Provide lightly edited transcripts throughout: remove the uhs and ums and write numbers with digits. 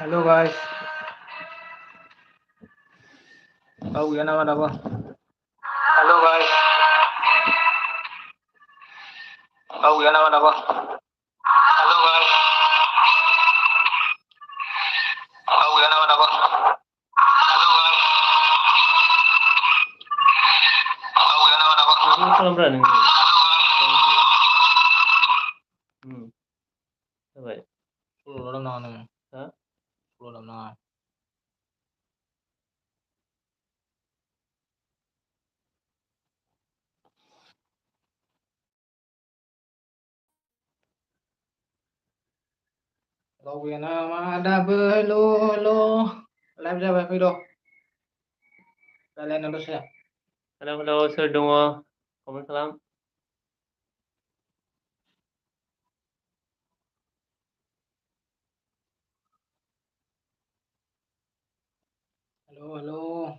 Halo guys, tahu ya nama apa? Halo guys, tahu ya nama apa? Halo guys, tahu ya nama apa? Halo guys, tahu ya nama apa? Ini kalau berani. Apa ya? 10 orang nama. Hah? 10 orang nama. Tahu ya nama ada belum? Live siapa video? Kalian harus ya. Halo, soor dong. Komen salam. Halo.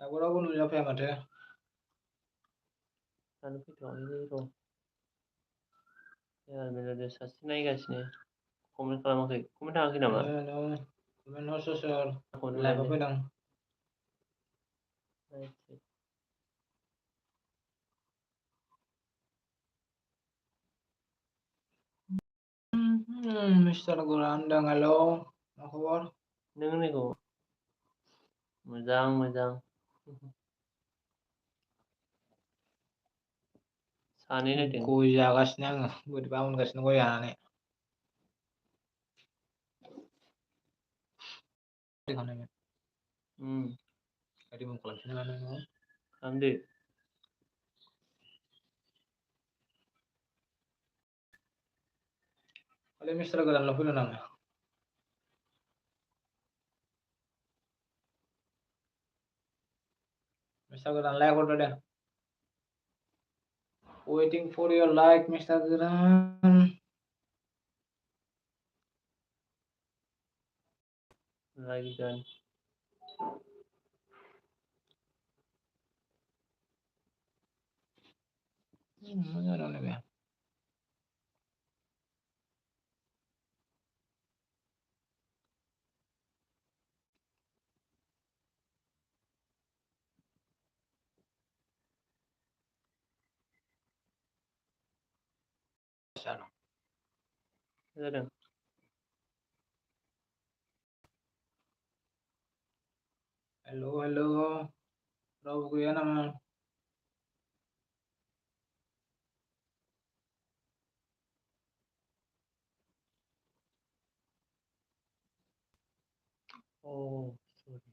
Aku nulis apa ya mate? Kan video ini dong. Ya, benar-benar saksi naikasnya. Komen salam oke. Komen lagi nama. Halo. Komen sosial. Komen Live lagi. apa dong? Mister Gurandang, halo. Apa kabar? Dengar nih kok. Mejang. Sani nih ting. Kuya kasnya gue dibangun kasnya gue ya nih. Di mana ya? Tadi mau kelas ini mana mau? Andi. Kalian Mister Gurandang lo punya nama? Mister Gurandang like udah deh. Waiting for your like, Mister Gurandang. Lagi kan. Mana orang ya? Sana. Ada. Halo. Tahu gue ya nama. Oh, sorry.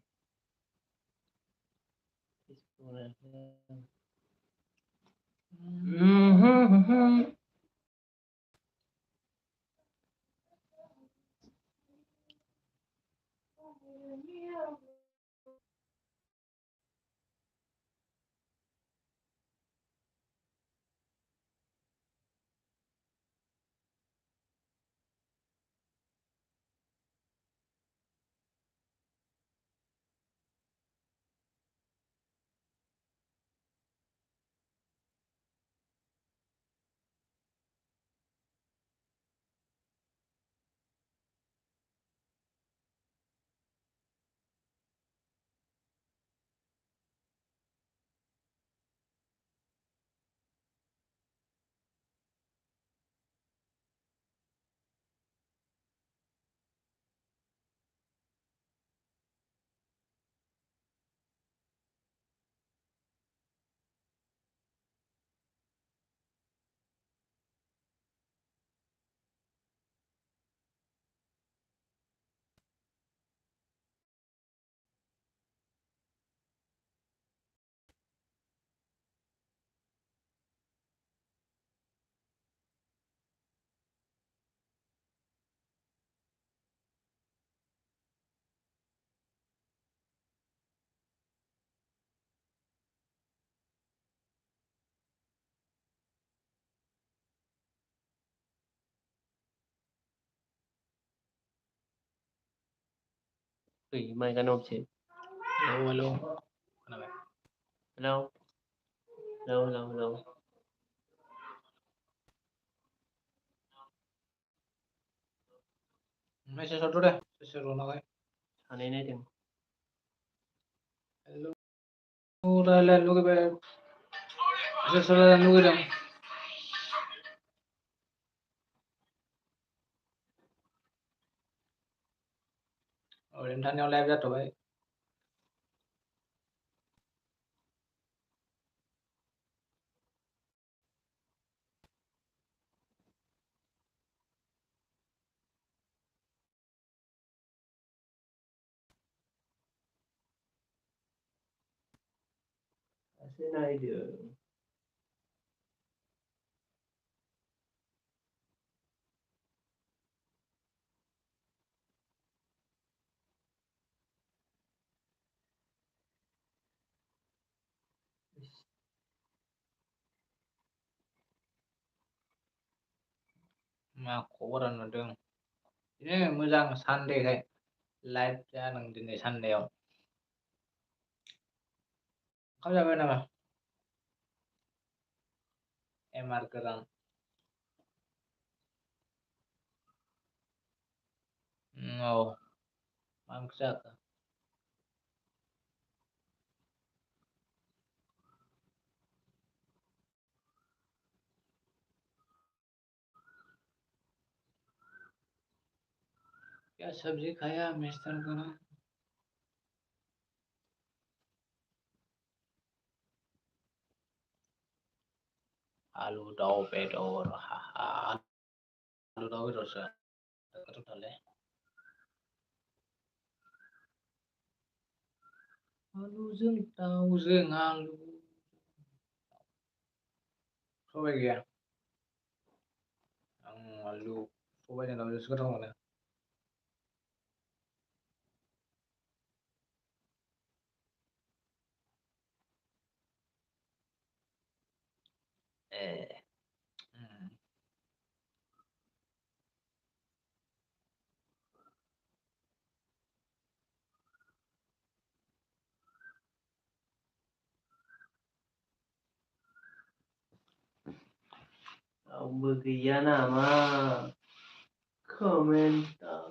Wih, mainkan opsi. Halo. Kenapa? Halo. Message हरदो दे सोर हरनांगौ सानै नायदों रायलायनो लुगैबाय सोर रायलायनो लुगैदों ओरैनो थानायाव लाइभ जाथ'बाय सासे नायदों मा खबरा नुदों बिदिनो मोजां सानदेखाय लाइभ जादों दिनै सानदेआव ओंखाम जाबाय नामा एमार गोरान औ मा ओंख्रि जाखो क्या सब्जी खाया मिस्टर गरम आलु दाउ बेदर आलु दाउ बेदरसो गोथावथारलै आलुजों दाउजों आलु सबाय गैया आं आलु सबायजों दाउजोंसो गोथाव मोनो ए रावबो गैया नामा कमेन्टआव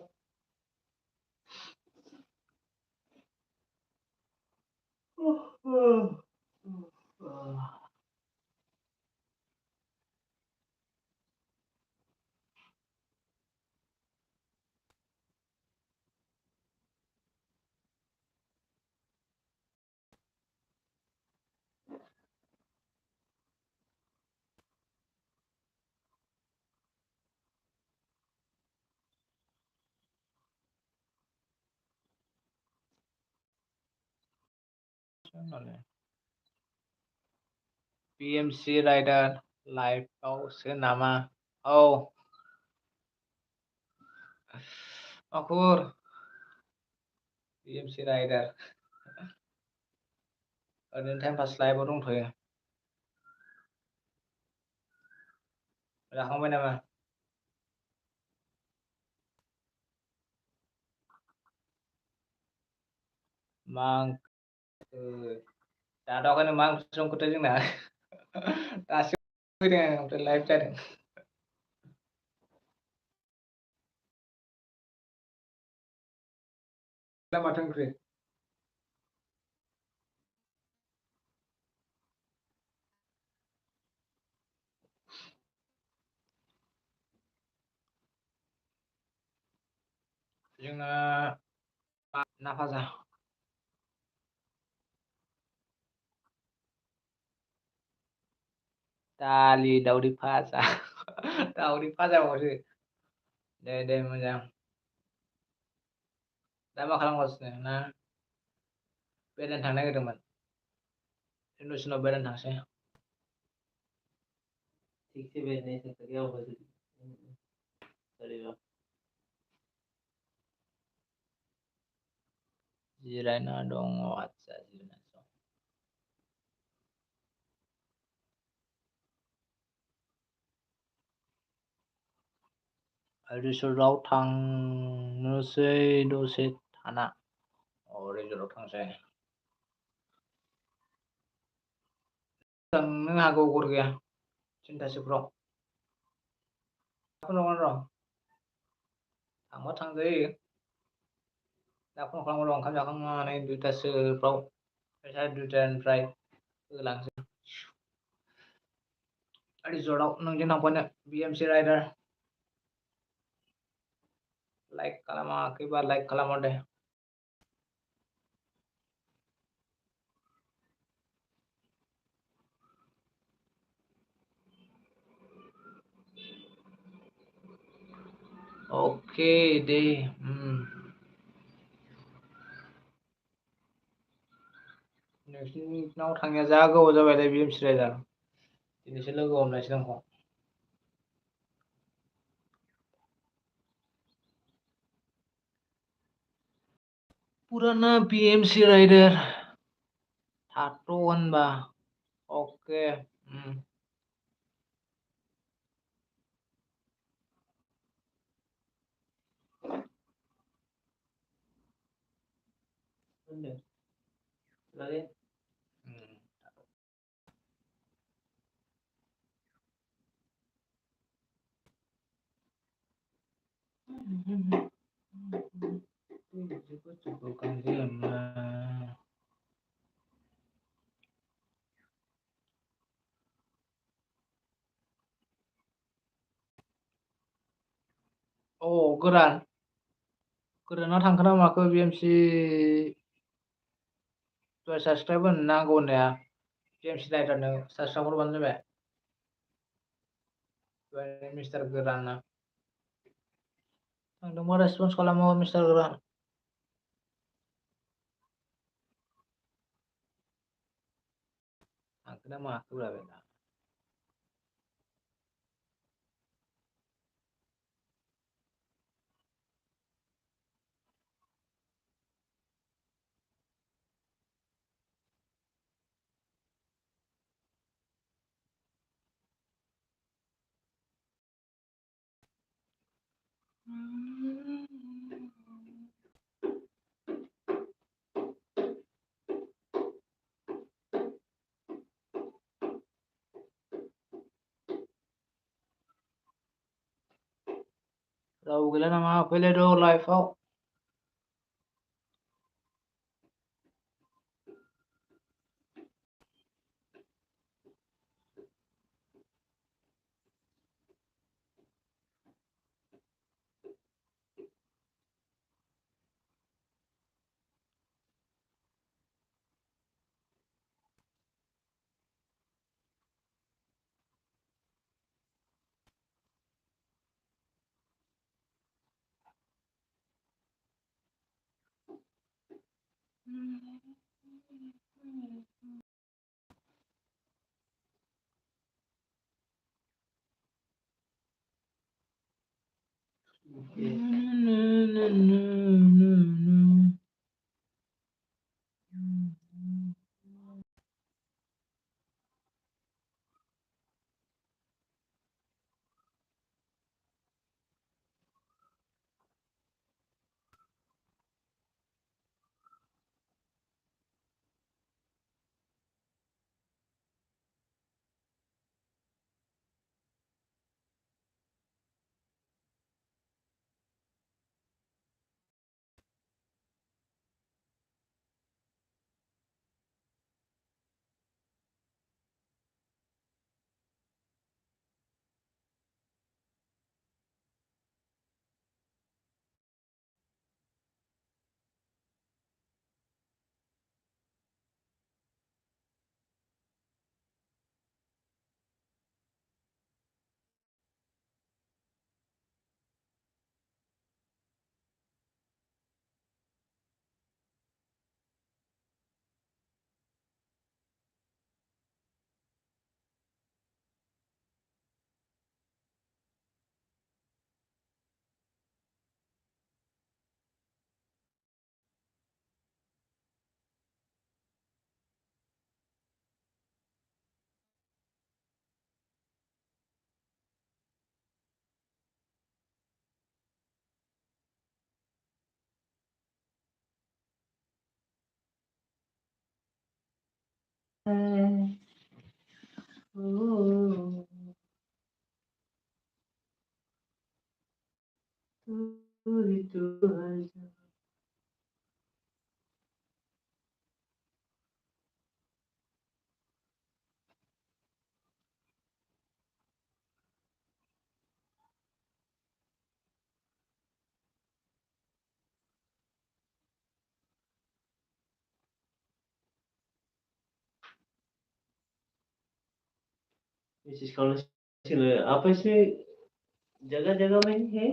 PMC राइडार लाइभआवसो नामा औ मा खबर PMC राइडार ओरैनो टाइम पास लाइभआव दंथ'यो जाखांबाय नामा मा जादावखायनो मा ओंख्रि संखोथाय जोंना दासो फैदों आं ओमफ्राय लाइभ जादों दा माथो ओंख्रि जोंना ना भाजा दालि दावदै भाजा दावदै भाजाबावसो दे मोजां दा मा खालामगासिनो ना बेरायनो थांनो नागिरदोंमोन दसेनि उनाव बेरायनो थांसै ठीक से भेज नहीं सकता क्या होगा चलेगा जिरायना दङ आदसा जिरायना दं रिसर्टआव थांनोसै दसे थाना रिसर्टआव थांसै थांनो हागौ गर गैया 3टासोफ्राव र' थांबा थांजायो दा फन खालामबाय दं ओंखाम जाखांनानै 2टासोफ्राव 2:30निफ्राय होलांसै रिजर्टआव नोंजों थांफानो BMC राइडार लाइक खालामाखैबा लाइक खालामहर दे ओके दे नोंसिनाव थांनाया जा गोबाव जाबायलै BMC राइडार दिनैसो लोगो हमनायसै नोंखौ पुराना BMC राइडार थाथ' होनबा ओके Lagi. गोदानाव थांखो ना माखो BMC दहाय साबसक्राइब होनो नांगौ होननाया BMC राइडारनो साबसक्राइब हरबानो जाबाय दहाय मिस्टार गोदाना थांदोंबा रेसपन्स खालामो मिस्टार गोदान थांखो ना माखोब्रा बेना रावबो गैला नामा फैलायद' लाइफआव ही तो हर जगह। This is conversation आपस में जगह जगह में है